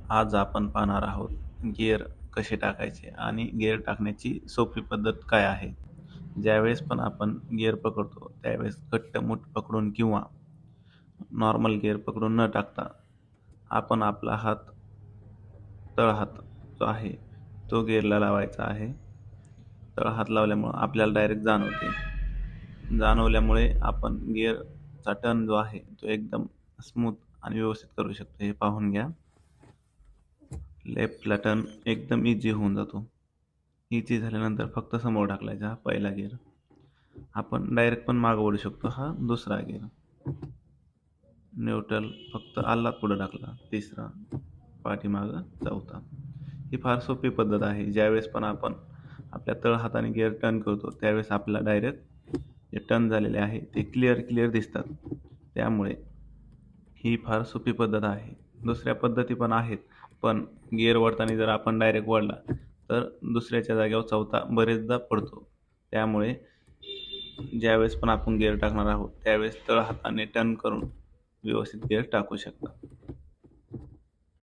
आज आपण पाहणार आहोत गिअर कसे टाकायचे आणि गिअर टाकण्याची सोपी पद्धत काय आहे. ज्यावेळेस पण आपण गिअर पकडतो त्यावेळेस घट्ट मूठ पकडून किंवा नॉर्मल गिअर पकडून न टाकता आपण आपला तळहात जो आहे तो गिअरला लावायचा आहे. तळहात लावल्यामुळं आपल्याला डायरेक्ट जाणवते. जाणवल्यामुळे आपण गिअरचा टर्न जो आहे तो एकदम स्मूथ आणि व्यवस्थित करू शकतो. हे पाहून घ्या. लेफ्टला टर्न एकदम इझी होऊन जातो. इझी झाल्यानंतर फक्त समोर ढकलायचा हा पहिला गिअर. आपण डायरेक्ट पण मागं ओढू शकतो हा दुसरा गिअर. न्यूट्रल फक्त आल्ला पुढे ढकला तिसरा, पाठीमागं चौथा. ही फार सोपी पद्धत आहे. ज्यावेळेस पण आपण आपल्या तळहाताने गिअर टर्न करतो त्यावेळेस आपल्याला डायरेक्ट जे टर्न झालेले आहे ते क्लिअर दिसतात. त्यामुळे ही फार सोपी पद्धत आहे. दुसऱ्या पद्धती पण आहेत, पण गिअर ओढताना जर आपण डायरेक्ट ओढला तर दुसऱ्याच्या जागेवर चौथा बरेचदा पडतो. त्यामुळे ज्यावेळेस पण आपण गिअर टाकणार आहोत त्यावेळेस तळहाताने टर्न करून व्यवस्थित गिअर टाकू शकता.